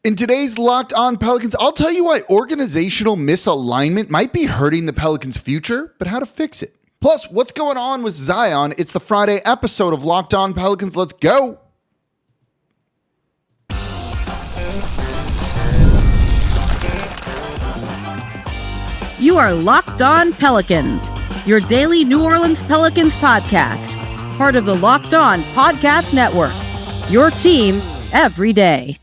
In today's Locked On Pelicans, I'll tell you why organizational misalignment might be hurting the Pelicans' future, but how to fix it. Plus, what's going on with Zion? It's the Friday episode of Locked On Pelicans. Let's go. You are Locked On Pelicans, your daily New Orleans Pelicans podcast, part of the Locked On Podcast Network, your team every day.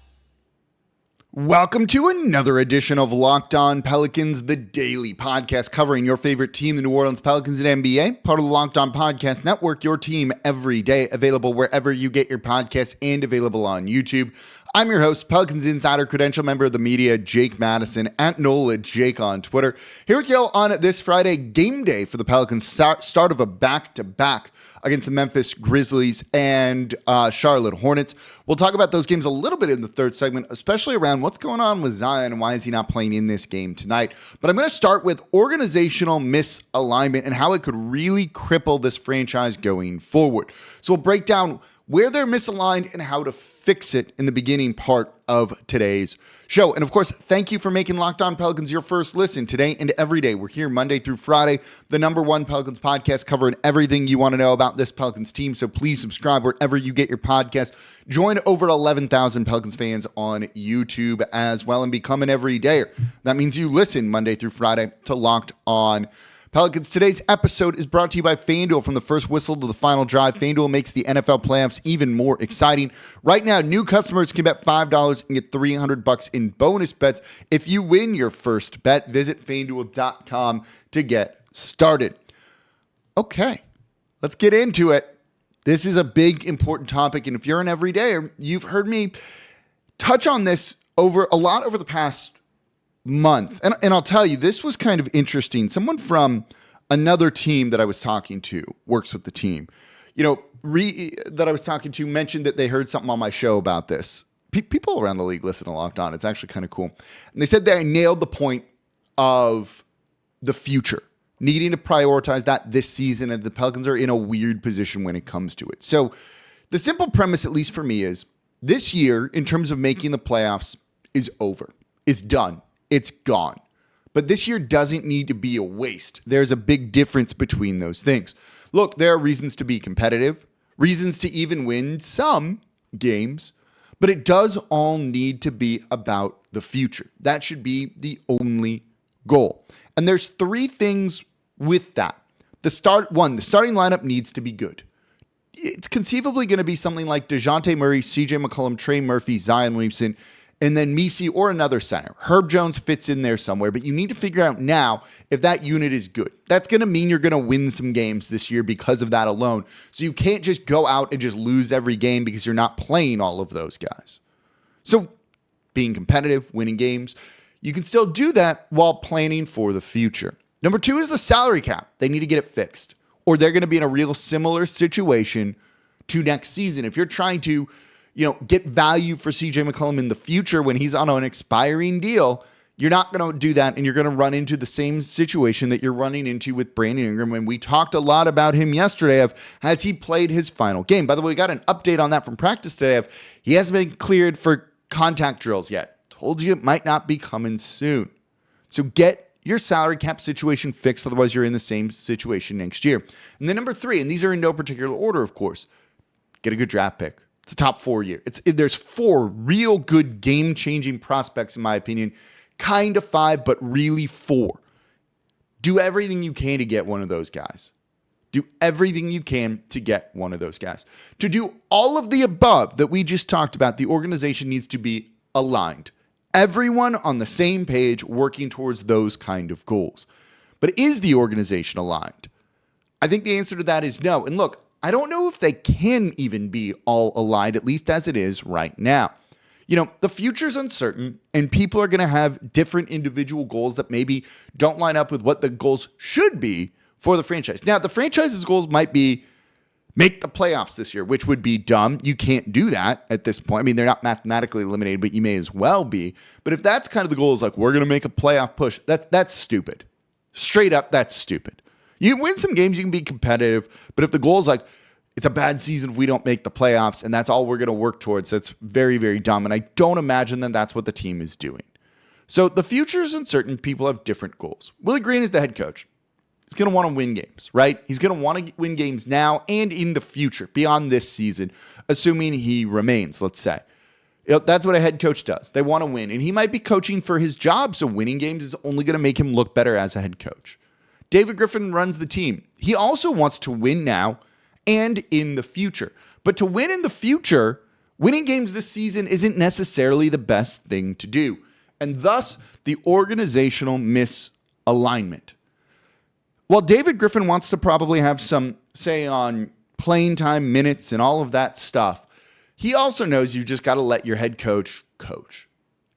Welcome to another edition of Locked On Pelicans, the daily podcast covering your favorite team, the New Orleans Pelicans and NBA, part of the Locked On Podcast Network, your team every day, available wherever you get your podcasts and available on YouTube. I'm your host, Pelicans Insider, credential member of the media, Jake Madison, at Nola Jake on Twitter. Here with you on this Friday, game day for the Pelicans, start of a back-to-back against the Memphis Grizzlies and Charlotte Hornets. We'll talk about those games a little bit in the third segment, especially around what's going on with Zion and why is he not playing in this game tonight. But I'm going to start with organizational misalignment and how it could really cripple this franchise going forward. So we'll break down where they're misaligned and how to fix it in the beginning part of today's show. And of course, thank you for making Locked On Pelicans your first listen today and every day. We're here Monday through Friday, the number one Pelicans podcast covering everything you want to know about this Pelicans team. So please subscribe wherever you get your podcast. Join over 11,000 Pelicans fans on YouTube as well and become an everydayer. That means you listen Monday through Friday to Locked On Pelicans. Today's episode is brought to you by FanDuel. From the first whistle to the final drive, FanDuel makes the NFL playoffs even more exciting. Right now, new customers can bet $5 and get $300 in bonus bets. If you win your first bet, visit FanDuel.com to get started. Okay, let's get into it. This is a big, important topic, and if you're an everydayer, you've heard me touch on this over the past month. And I'll tell you, this was kind of interesting. Someone from another team that I was talking to works with the team, that I was talking to mentioned that they heard something on my show about this. People around the league listen to Locked On. It's actually kind of cool. And they said that I nailed the point of the future, needing to prioritize that this season, and the Pelicans are in a weird position when it comes to it. So the simple premise, at least for me, is this year, in terms of making the playoffs, is over. It's done. It's gone. But this year doesn't need to be a waste. There's a big difference between those things. Look, there are reasons to be competitive, reasons to even win some games, but it does all need to be about the future. That should be the only goal. And there's three things with that. The starting lineup needs to be good. It's conceivably going to be something like DeJounte Murray, CJ McCollum, Trey Murphy, Zion Williamson, and then Misi or another center. Herb Jones fits in there somewhere, but you need to figure out now if that unit is good. That's going to mean you're going to win some games this year because of that alone. So you can't just go out and just lose every game because you're not playing all of those guys. So being competitive, winning games, you can still do that while planning for the future. Number two is the salary cap. They need to get it fixed, or they're going to be in a real similar situation to next season. If you're trying to get value for CJ McCollum in the future when he's on an expiring deal, you're not going to do that, and you're going to run into the same situation that you're running into with Brandon Ingram. And we talked a lot about him yesterday of, has he played his final game? By the way, we got an update on that from practice today of, he hasn't been cleared for contact drills yet. Told you it might not be coming soon. So get your salary cap situation fixed, otherwise you're in the same situation next year. And then number three, and these are in no particular order, of course, get a good draft pick. It's a top 4 year. There's 4 real good game-changing prospects, in my opinion. Kind of 5, but really 4. Do everything you can to get one of those guys. Do everything you can to get one of those guys. To do all of the above that we just talked about, the organization needs to be aligned. Everyone on the same page working towards those kind of goals. But is the organization aligned? I think the answer to that is no. And look, I don't know if they can even be all aligned, at least as it is right now. The future's uncertain, and people are going to have different individual goals that maybe don't line up with what the goals should be for the franchise. Now, the franchise's goals might be make the playoffs this year, which would be dumb. You can't do that at this point. I mean, they're not mathematically eliminated, but you may as well be. But if that's kind of the goal, is like, we're going to make a playoff push, that's stupid. Straight up, that's stupid. You can win some games, you can be competitive, but if the goal is like, it's a bad season if we don't make the playoffs, and that's all we're going to work towards. That's very, very dumb, and I don't imagine that that's what the team is doing. So the future is uncertain. People have different goals. Willie Green is the head coach. He's going to want to win games, right? He's going to want to win games now and in the future, beyond this season, assuming he remains, let's say. That's what a head coach does. They want to win, and he might be coaching for his job, so winning games is only going to make him look better as a head coach. David Griffin runs the team. He also wants to win now and in the future. But to win in the future, winning games this season isn't necessarily the best thing to do, and thus the organizational misalignment. While David Griffin wants to probably have some say on playing time, minutes, and all of that stuff, he also knows you just got to let your head coach coach.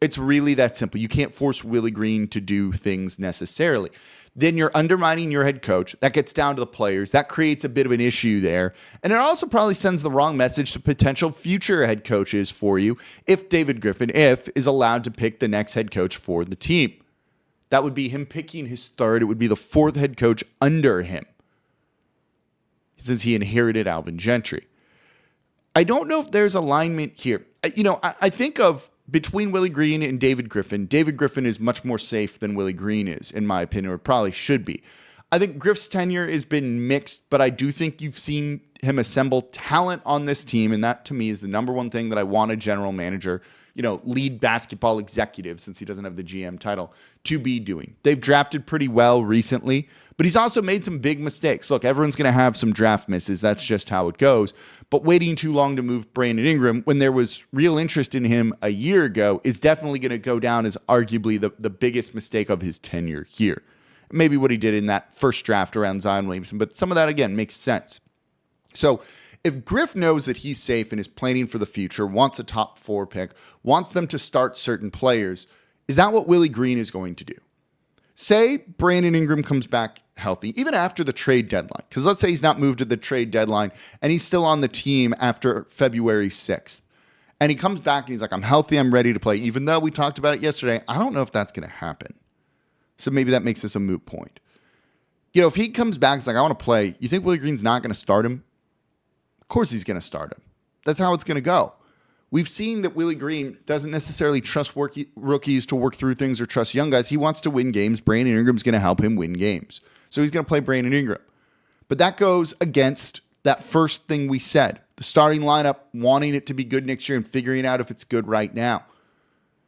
It's really that simple. You can't force Willie Green to do things necessarily. Then you're undermining your head coach. That gets down to the players. That creates a bit of an issue there. And it also probably sends the wrong message to potential future head coaches for you if David Griffin, is allowed to pick the next head coach for the team. That would be him picking his third. It would be the fourth head coach under him, since he inherited Alvin Gentry. I don't know if there's alignment here. I think of between Willie Green and David Griffin. David Griffin is much more safe than Willie Green is, in my opinion, or probably should be. I think Griff's tenure has been mixed, but I do think you've seen him assemble talent on this team, and that to me is the number one thing that I want a general manager, lead basketball executive, since he doesn't have the GM title, to be doing. They've drafted pretty well recently, but he's also made some big mistakes. Look, everyone's going to have some draft misses. That's just how it goes. But waiting too long to move Brandon Ingram when there was real interest in him a year ago is definitely going to go down as arguably the biggest mistake of his tenure here. Maybe what he did in that first draft around Zion Williamson, but some of that, again, makes sense. So if Griff knows that he's safe and is planning for the future, wants a top 4 pick, wants them to start certain players, is that what Willie Green is going to do? Say Brandon Ingram comes back healthy, even after the trade deadline, because let's say he's not moved to the trade deadline and he's still on the team after February 6th. And he comes back and he's like, I'm healthy, I'm ready to play. Even though we talked about it yesterday, I don't know if that's going to happen. So maybe that makes this a moot point. If he comes back, he's like, I want to play. You think Willie Green's not going to start him? Of course he's going to start him. That's how it's going to go. We've seen that Willie Green doesn't necessarily trust rookies to work through things or trust young guys. He wants to win games. Brandon Ingram's going to help him win games. So he's going to play Brandon Ingram. But that goes against that first thing we said, the starting lineup, wanting it to be good next year and figuring out if it's good right now.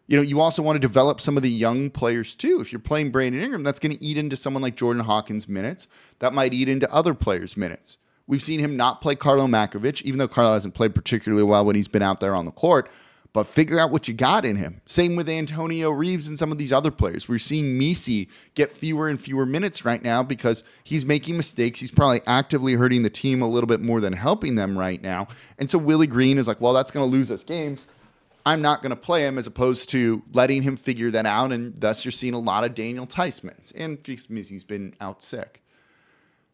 You also want to develop some of the young players too. If you're playing Brandon Ingram, that's going to eat into someone like Jordan Hawkins' minutes. That might eat into other players' minutes. We've seen him not play Carlo Makovich, even though Carlo hasn't played particularly well when he's been out there on the court. But figure out what you got in him. Same with Antonio Reeves and some of these other players. We're seeing Misi get fewer and fewer minutes right now because he's making mistakes. He's probably actively hurting the team a little bit more than helping them right now. And so Willie Green is like, well, that's going to lose us games. I'm not going to play him, as opposed to letting him figure that out. And thus you're seeing a lot of Daniel Tice minutes. And Misi's been out sick.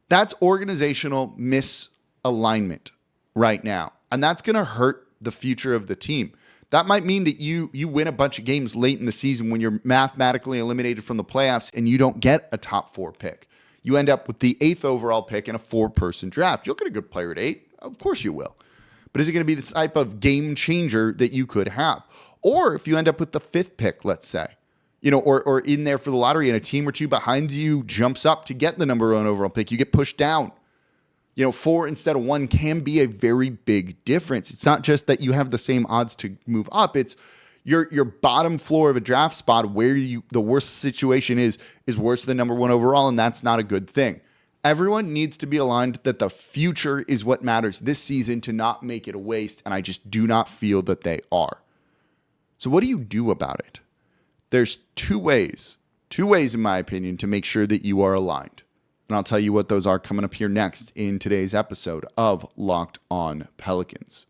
That's organizational misalignment right now. And that's going to hurt the future of the team. That might mean that you win a bunch of games late in the season when you're mathematically eliminated from the playoffs and you don't get a top 4 pick. You end up with the 8th overall pick in a 4-person draft. You'll get a good player at 8. Of course you will. But is it going to be the type of game changer that you could have? Or if you end up with the 5th pick, let's say, or in there for the lottery and a team or two behind you jumps up to get the number 1 overall pick, you get pushed down. 4 instead of 1 can be a very big difference. It's not just that you have the same odds to move up. It's your bottom floor of a draft spot where the worst situation is worse than number 1 overall, and that's not a good thing. Everyone needs to be aligned that the future is what matters this season, to not make it a waste, and I just do not feel that they are. So what do you do about it? There's two ways in my opinion to make sure that you are aligned. And I'll tell you what those are coming up here next in today's episode of Locked On Pelicans.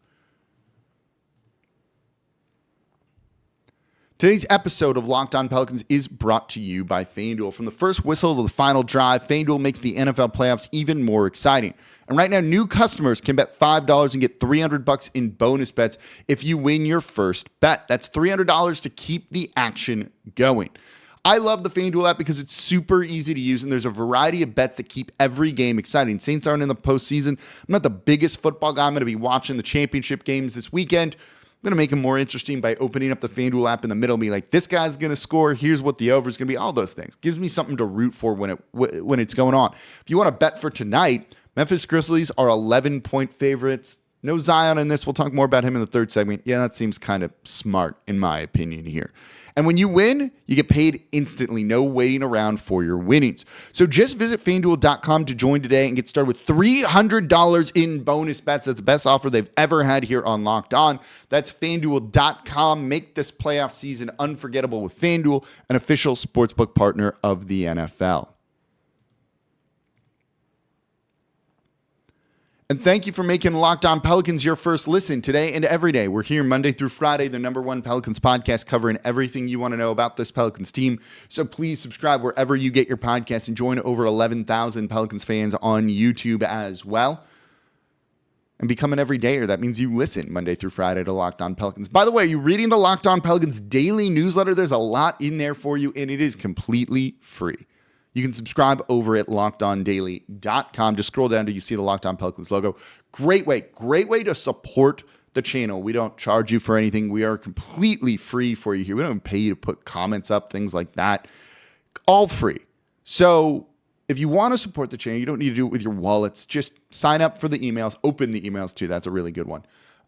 Today's episode of Locked On Pelicans is brought to you by FanDuel. From the first whistle to the final drive, FanDuel makes the NFL playoffs even more exciting. And right now, new customers can bet $5 and get $300 in bonus bets if you win your first bet. That's $300 to keep the action going. I love the FanDuel app because it's super easy to use, and there's a variety of bets that keep every game exciting. Saints aren't in the postseason. I'm not the biggest football guy. I'm going to be watching the championship games this weekend. I'm going to make them more interesting by opening up the FanDuel app in the middle and be like, this guy's going to score. Here's what the over is going to be. All those things. Gives me something to root for when it's going on. If you want to bet for tonight, Memphis Grizzlies are 11-point favorites. No Zion in this. We'll talk more about him in the third segment. Yeah, that seems kind of smart in my opinion here. And when you win, you get paid instantly. No waiting around for your winnings. So just visit FanDuel.com to join today and get started with $300 in bonus bets. That's the best offer they've ever had here on Locked On. That's FanDuel.com. Make this playoff season unforgettable with FanDuel, an official sportsbook partner of the NFL. And thank you for making Locked On Pelicans your first listen today and every day. We're here Monday through Friday, the #1 Pelicans podcast, covering everything you want to know about this Pelicans team. So please subscribe wherever you get your podcasts and join over 11,000 Pelicans fans on YouTube as well. And become an everydayer. That means you listen Monday through Friday to Locked On Pelicans. By the way, are you reading the Locked On Pelicans daily newsletter? There's a lot in there for you, and it is completely free. You can subscribe over at LockedOnDaily.com. Just scroll down till you see the Locked On Pelicans logo. Great way to support the channel. We don't charge you for anything. We are completely free for you here. We don't pay you to put comments up, things like that. All free. So if you want to support the channel, you don't need to do it with your wallets. Just sign up for the emails. Open the emails too. That's a really good one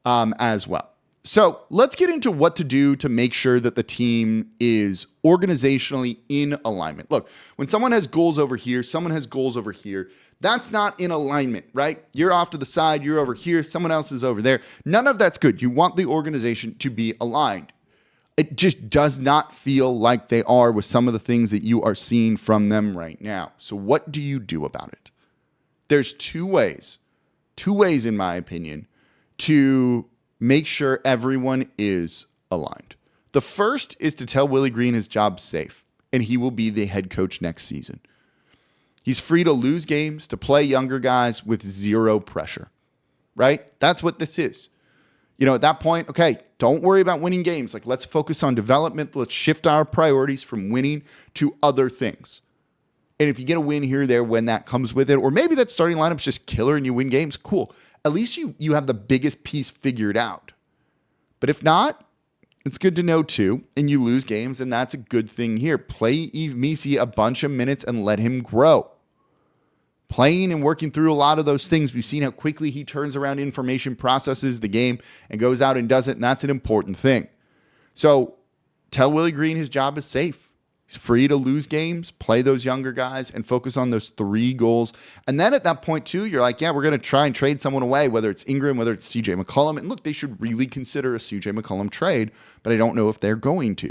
as well. So let's get into what to do to make sure that the team is organizationally in alignment. Look, when someone has goals over here, someone has goals over here, that's not in alignment, right? You're off to the side, you're over here, someone else is over there. None of that's good. You want the organization to be aligned. It just does not feel like they are with some of the things that you are seeing from them right now. So what do you do about it? There's two ways in my opinion, to make sure everyone is aligned. The first is to tell Willie Green his job's safe, and he will be the head coach next season. He's free to lose games, to play younger guys with zero pressure, right? That's what this is. You know, at that point, okay, don't worry about winning games. Like, let's focus on development. Let's shift our priorities from winning to other things. And if you get a win here or there when that comes with it, or maybe that starting lineup's just killer and you win games, cool. At least you have the biggest piece figured out. But if not, it's good to know too, and you lose games, and that's a good thing here. Play Yves Missi a bunch of minutes and let him grow. Playing and working through a lot of those things, we've seen how quickly he turns around information, processes the game, and goes out and does it, and that's an important thing. So tell Willie Green his job is safe. He's free to lose games, play those younger guys, and focus on those 3 goals. And then at that point, too, you're like, yeah, we're going to try and trade someone away, whether it's Ingram, whether it's CJ McCollum. And look, they should really consider a CJ McCollum trade, but I don't know if they're going to.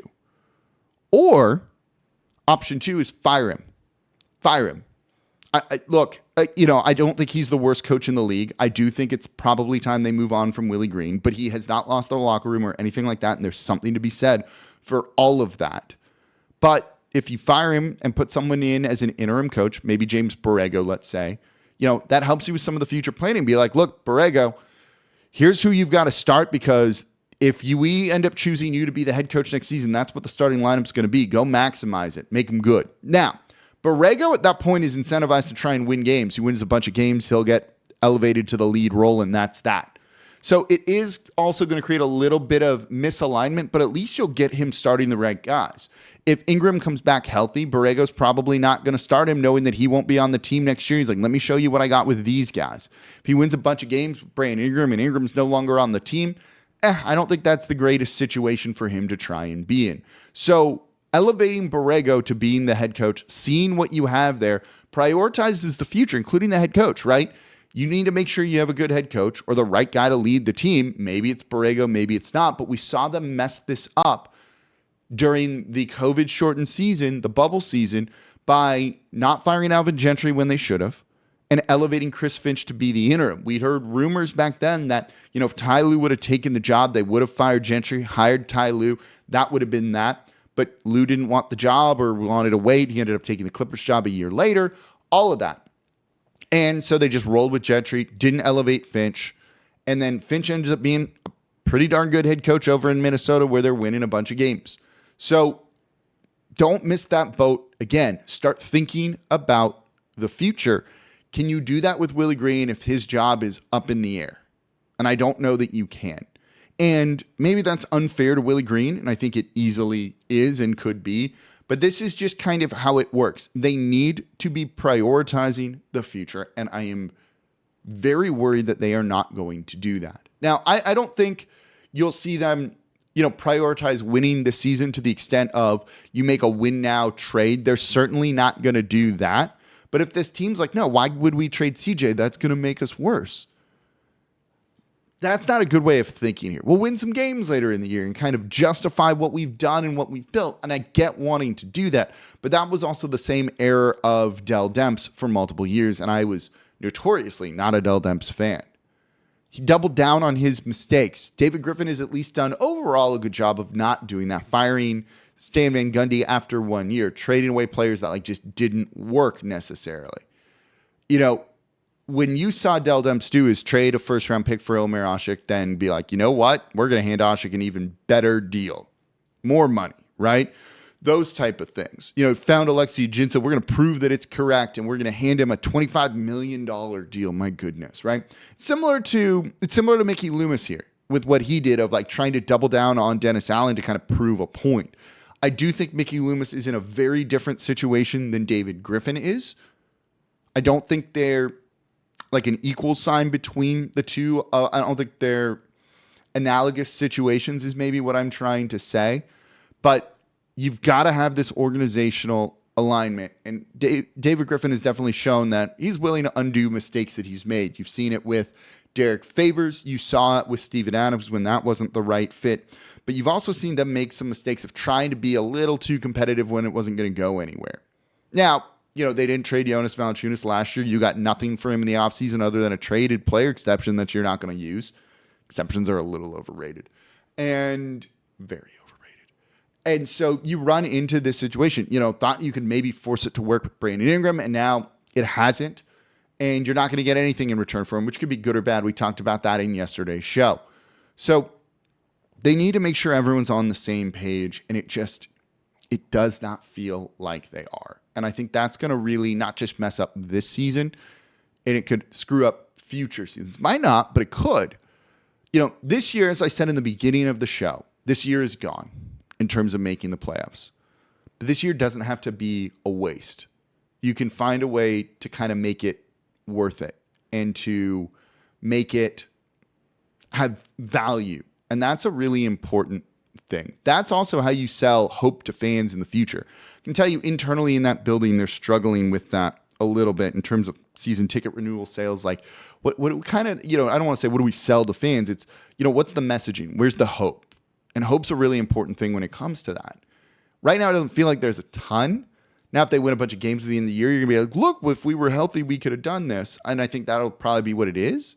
Or option 2 is fire him. Fire him. I don't think he's the worst coach in the league. I do think it's probably time they move on from Willie Green, but he has not lost the locker room or anything like that, and there's something to be said for all of that. But if you fire him and put someone in as an interim coach, maybe James Borrego, let's say, that helps you with some of the future planning. Be like, look, Borrego, here's who you've got to start, because if we end up choosing you to be the head coach next season, that's what the starting lineup's going to be. Go maximize it. Make them good. Now, Borrego at that point is incentivized to try and win games. He wins a bunch of games, he'll get elevated to the lead role, and that's that. So it is also going to create a little bit of misalignment, but at least you'll get him starting the right guys. If Ingram comes back healthy, Borrego's probably not going to start him, knowing that he won't be on the team next year. He's like, let me show you what I got with these guys. If he wins a bunch of games with Brandon Ingram and Ingram's no longer on the team, I don't think that's the greatest situation for him to try and be in. So elevating Borrego to being the head coach, seeing what you have there, prioritizes the future, including the head coach, right? You need to make sure you have a good head coach or the right guy to lead the team. Maybe it's Borrego, maybe it's not, but we saw them mess this up during the COVID-shortened season, the bubble season, by not firing Alvin Gentry when they should have and elevating Chris Finch to be the interim. We'd heard rumors back then that, if Ty Lue would have taken the job, they would have fired Gentry, hired Ty Lue. That would have been that. But Lue didn't want the job or wanted to wait. He ended up taking the Clippers job a year later. All of that. And so they just rolled with Gentry, didn't elevate Finch. And then Finch ended up being a pretty darn good head coach over in Minnesota, where they're winning a bunch of games. So don't miss that boat again. Start thinking about the future. Can you do that with Willie Green if his job is up in the air? And I don't know that you can. And maybe that's unfair to Willie Green, and I think it easily is and could be. But this is just kind of how it works. They need to be prioritizing the future, and I am very worried that they are not going to do that. Now, I don't think you'll see them, prioritize winning this season to the extent of you make a win now trade. They're certainly not going to do that. But if this team's like, no, why would we trade CJ? That's going to make us worse. That's not a good way of thinking here. We'll win some games later in the year and kind of justify what we've done and what we've built. And I get wanting to do that. But that was also the same error of Dell Demps for multiple years. And I was notoriously not a Dell Demps fan. He doubled down on his mistakes. David Griffin has at least done overall a good job of not doing that. Firing Stan Van Gundy after 1 year, trading away players that just didn't work necessarily. When you saw Dell Demps do is trade a first-round pick for Omer Asik, then be like, you know what? We're going to hand Asik an even better deal. More money, right? Those type of things. Found Alexei Jinsa. We're going to prove that it's correct, and we're going to hand him a $25 million deal. My goodness, right? It's similar to Mickey Loomis here with what he did of trying to double down on Dennis Allen to kind of prove a point. I do think Mickey Loomis is in a very different situation than David Griffin is. I don't think they're an equal sign between the two. I don't think they're analogous situations is maybe what I'm trying to say. But you've got to have this organizational alignment. And David Griffin has definitely shown that he's willing to undo mistakes that he's made. You've seen it with Derek Favors. You saw it with Steven Adams when that wasn't the right fit. But you've also seen them make some mistakes of trying to be a little too competitive when it wasn't going to go anywhere. Now, they didn't trade Jonas Valanciunas last year. You got nothing for him in the offseason other than a traded player exception that you're not going to use. Exceptions are a little overrated and very overrated. And so you run into this situation, thought you could maybe force it to work with Brandon Ingram, and now it hasn't. And you're not going to get anything in return for him, which could be good or bad. We talked about that in yesterday's show. So they need to make sure everyone's on the same page, and it does not feel like they are. And I think that's going to really not just mess up this season, and it could screw up future seasons. Might not, but it could. This year, as I said in the beginning of the show, this year is gone in terms of making the playoffs. But this year doesn't have to be a waste. You can find a way to kind of make it worth it and to make it have value. And that's a really important thing. That's also how you sell hope to fans in the future. I can tell you internally in that building, they're struggling with that a little bit in terms of season ticket renewal sales. What kind of, I don't want to say, what do we sell to fans? It's, what's the messaging? Where's the hope? And hope's a really important thing when it comes to that. Right now, it doesn't feel like there's a ton. Now, if they win a bunch of games at the end of the year, you're going to be like, look, if we were healthy, we could have done this. And I think that'll probably be what it is.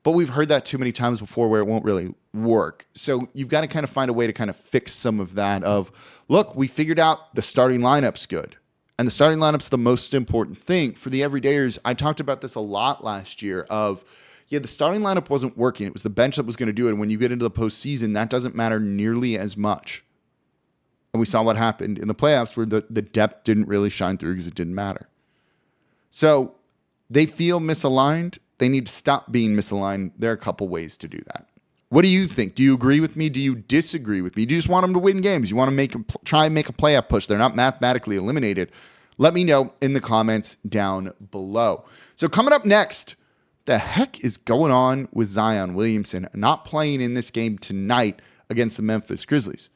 But we've heard that too many times before where it won't really work. So you've got to kind of find a way to kind of fix some of that of, look, we figured out the starting lineup's good. And the starting lineup's the most important thing. For the everydayers, I talked about this a lot last year of, the starting lineup wasn't working. It was the bench that was going to do it. And when you get into the postseason, that doesn't matter nearly as much. And we saw what happened in the playoffs where the depth didn't really shine through because it didn't matter. So they feel misaligned. They need to stop being misaligned. There are a couple ways to do that. What do you think? Do you agree with me? Do you disagree with me? Do you just want them to win games? You want to try and make a playoff push? They're not mathematically eliminated. Let me know in the comments down below. So coming up next, the heck is going on with Zion Williamson not playing in this game tonight against the Memphis Grizzlies?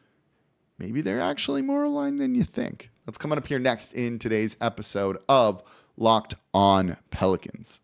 Maybe they're actually more aligned than you think. That's coming up here next in today's episode of Locked On Pelicans.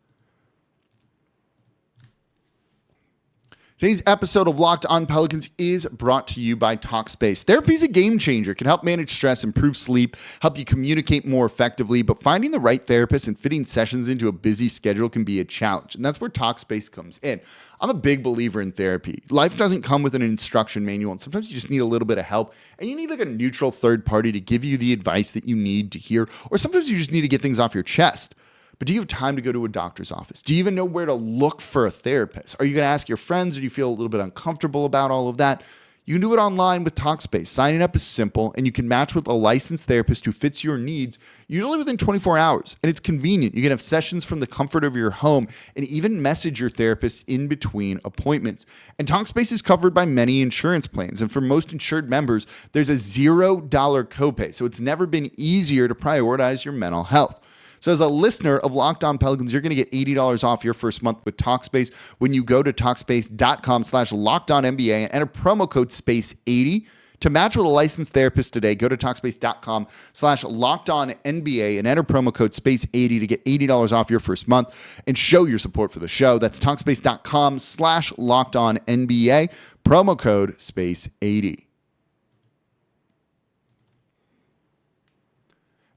Today's episode of Locked On Pelicans is brought to you by Talkspace. Therapy is a game changer. It can help manage stress, improve sleep, help you communicate more effectively, but finding the right therapist and fitting sessions into a busy schedule can be a challenge, and that's where Talkspace comes in. I'm a big believer in therapy. Life doesn't come with an instruction manual, and sometimes you just need a little bit of help, and you need a neutral third party to give you the advice that you need to hear, or sometimes you just need to get things off your chest. But do you have time to go to a doctor's office? Do you even know where to look for a therapist? Are you going to ask your friends, or do you feel a little bit uncomfortable about all of that? You can do it online with Talkspace. Signing up is simple, and you can match with a licensed therapist who fits your needs, usually within 24 hours. And it's convenient. You can have sessions from the comfort of your home and even message your therapist in between appointments. And Talkspace is covered by many insurance plans. And for most insured members, there's a $0 copay. So it's never been easier to prioritize your mental health. So as a listener of Locked On Pelicans, you're going to get $80 off your first month with Talkspace when you go to Talkspace.com/LockedOnNBA and enter promo code SPACE80. To match with a licensed therapist today, go to Talkspace.com/LockedOnNBA and enter promo code SPACE80 to get $80 off your first month and show your support for the show. That's Talkspace.com/LockedOnNBA, promo code SPACE80.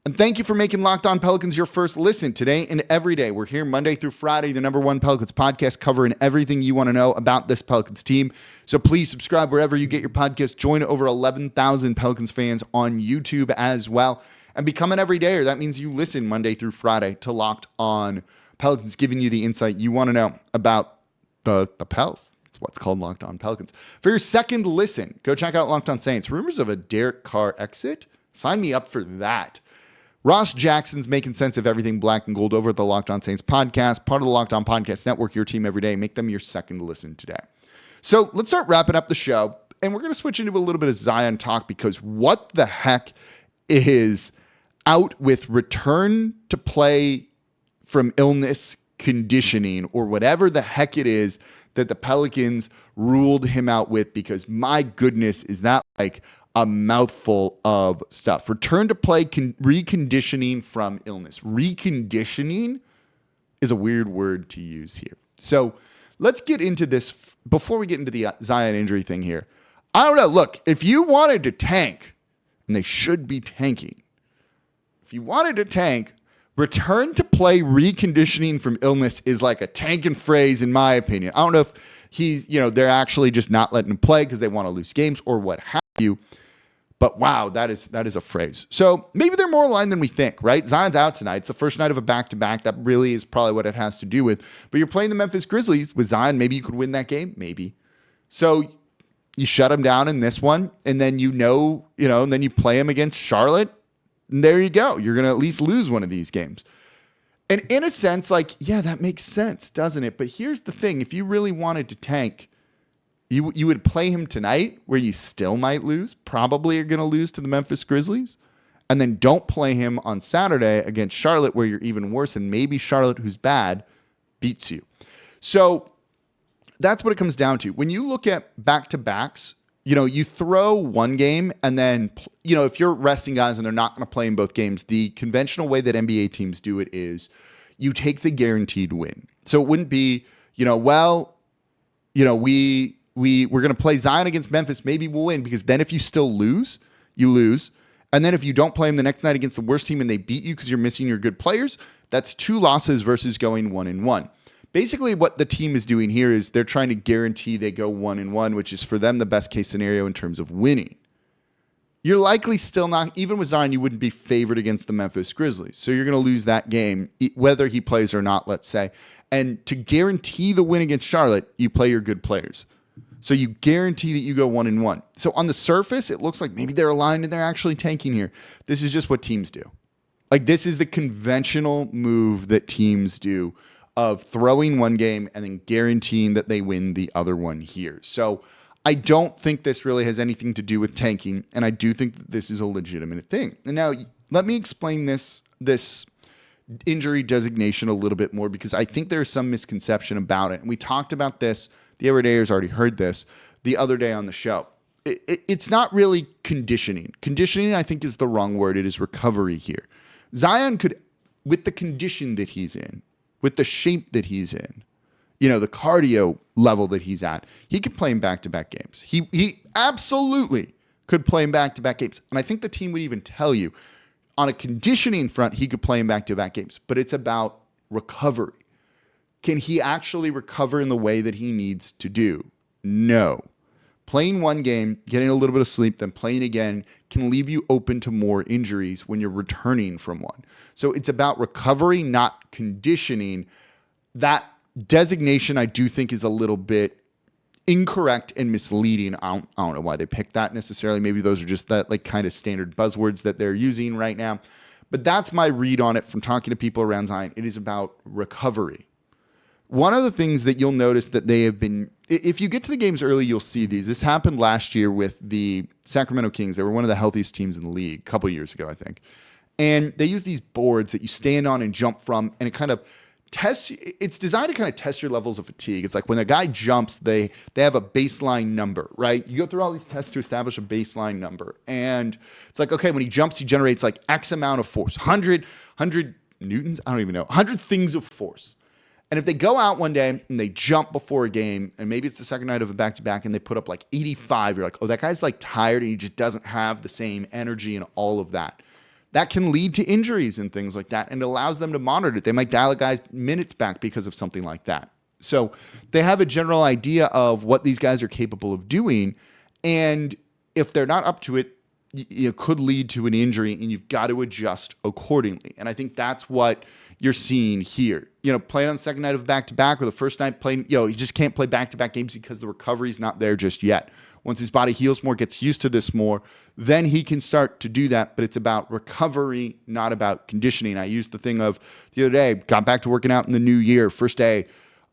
And thank you for making Locked On Pelicans your first listen today and every day. We're here Monday through Friday, the #1 Pelicans podcast, covering everything you want to know about this Pelicans team. So please subscribe wherever you get your podcast. Join over 11,000 Pelicans fans on YouTube as well. And become an everydayer. That means you listen Monday through Friday to Locked On Pelicans, giving you the insight you want to know about the Pels. It's what's called Locked On Pelicans. For your second listen, go check out Locked On Saints. Rumors of a Derek Carr exit? Sign me up for that. Ross Jackson's making sense of everything black and gold over at the Locked On Saints podcast, part of the Locked On Podcast Network, your team every day. Make them your second listen today. So let's start wrapping up the show, and we're going to switch into a little bit of Zion talk because what the heck is out with return to play from illness conditioning or whatever the heck it is that the Pelicans ruled him out with, because my goodness, is that like a mouthful of stuff. Return to play, reconditioning from illness. Reconditioning is a weird word to use here. So let's get into this before we get into the Zion injury thing here. I don't know. Look, if you wanted to tank, and they should be tanking, if you wanted to tank, return to play reconditioning from illness is like a tanking phrase, in my opinion. I don't know if they're actually just not letting him play because they want to lose games or what have you. But wow, that is a phrase. So maybe they're more aligned than we think, right? Zion's out tonight. It's the first night of a back-to-back. That really is probably what it has to do with. But you're playing the Memphis Grizzlies with Zion. Maybe you could win that game. Maybe. So you shut him down in this one, and then and then you play him against Charlotte. And there you go. You're going to at least lose one of these games. And in a sense, yeah, that makes sense, doesn't it? But here's the thing. If you really wanted to tank, you would play him tonight where you still might lose, probably are going to lose to the Memphis Grizzlies, and then don't play him on Saturday against Charlotte where you're even worse, and maybe Charlotte, who's bad, beats you. So that's what it comes down to. When you look at back-to-backs, you throw one game and then, if you're resting guys and they're not going to play in both games, the conventional way that NBA teams do it is you take the guaranteed win. So it wouldn't be, we're going to play Zion against Memphis. Maybe we'll win, because then if you still lose, you lose. And then if you don't play him the next night against the worst team and they beat you because you're missing your good players, that's 2 losses versus going 1-1. Basically, what the team is doing here is they're trying to guarantee they go 1-1, which is for them the best case scenario in terms of winning. You're likely still not, even with Zion, you wouldn't be favored against the Memphis Grizzlies. So you're going to lose that game, whether he plays or not, let's say. And to guarantee the win against Charlotte, you play your good players. So you guarantee that you go 1-1. So on the surface, it looks like maybe they're aligned and they're actually tanking here. This is just what teams do. This is the conventional move that teams do, of throwing one game and then guaranteeing that they win the other one here. So I don't think this really has anything to do with tanking, and I do think that this is a legitimate thing. And now let me explain this injury designation a little bit more, because I think there's some misconception about it. And we talked about this. The everydayers already heard this the other day on the show. It's not really conditioning. Conditioning, I think, is the wrong word. It is recovery here. Zion could, with the condition that he's in, with the shape that he's in, the cardio level that he's at, he could play in back-to-back games. He absolutely could play in back-to-back games. And I think the team would even tell you, on a conditioning front, he could play in back-to-back games. But it's about recovery. Can he actually recover in the way that he needs to do? No. Playing one game, getting a little bit of sleep, then playing again can leave you open to more injuries when you're returning from one. So it's about recovery, not conditioning. That designation, I do think, is a little bit incorrect and misleading. I don't know why they picked that necessarily. Maybe those are just that like kind of standard buzzwords that they're using right now. But that's my read on it from talking to people around Zion. It is about recovery. One of the things that you'll notice that they have been, if you get to the games early, you'll see these. This happened last year with the Sacramento Kings. They were one of the healthiest teams in the league a couple of years ago, I think. And they use these boards that you stand on and jump from, and it kind of tests, it's designed to kind of test your levels of fatigue. It's like when a guy jumps, they have a baseline number, right? You go through all these tests to establish a baseline number. And it's like, okay, when he jumps, he generates like X amount of force, 100 newtons, I don't even know, 100 things of force. And if they go out one day and they jump before a game, and maybe it's the second night of a back-to-back and they put up like 85, you're like, oh, that guy's like tired and he just doesn't have the same energy and all of that. That can lead to injuries and things like that, and it allows them to monitor it. They might dial a guy's minutes back because of something like that. So they have a general idea of what these guys are capable of doing, and if they're not up to it, it could lead to an injury, and you've got to adjust accordingly. And I think that's what you're seeing here. Playing on the second night of back-to-back or the first night playing, he just can't play back-to-back games because the recovery's not there just yet. Once his body heals more, gets used to this more, then he can start to do that. But it's about recovery, not about conditioning. I used the thing of the other day, got back to working out in the new year. First day,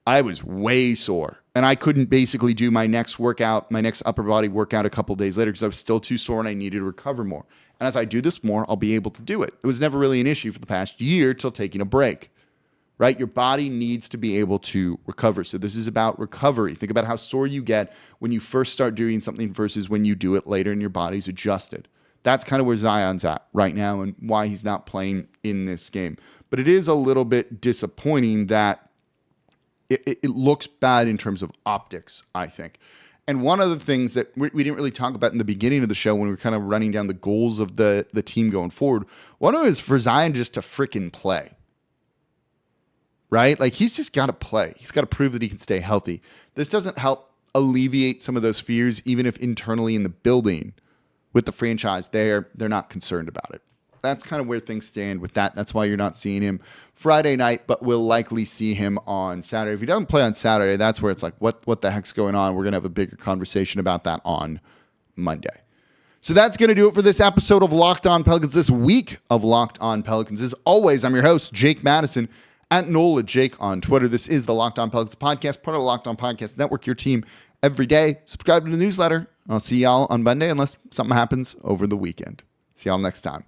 I was way sore. And I couldn't basically do my next workout, my next upper body workout a couple days later because I was still too sore and I needed to recover more. And as I do this more, I'll be able to do it. It was never really an issue for the past year till taking a break, right? Your body needs to be able to recover. So this is about recovery. Think about how sore you get when you first start doing something versus when you do it later and your body's adjusted. That's kind of where Zion's at right now and why he's not playing in this game. But it is a little bit disappointing that it looks bad in terms of optics, I think. And one of the things that we didn't really talk about in the beginning of the show when we were kind of running down the goals of the team going forward, one of them is for Zion just to freaking play. Right? Like he's just got to play. He's got to prove that he can stay healthy. This doesn't help alleviate some of those fears, even if internally in the building with the franchise, they're not concerned about it. That's kind of where things stand with that. That's why you're not seeing him Friday night, but we'll likely see him on Saturday. If he doesn't play on Saturday, that's where it's like, what the heck's going on? We're going to have a bigger conversation about that on Monday. So that's going to do it for this episode of Locked On Pelicans, this week of Locked On Pelicans. As always, I'm your host, Jake Madison, at Nola Jake on Twitter. This is the Locked On Pelicans podcast, part of the Locked On Podcast Network, your team every day. Subscribe to the newsletter. I'll see y'all on Monday unless something happens over the weekend. See y'all next time.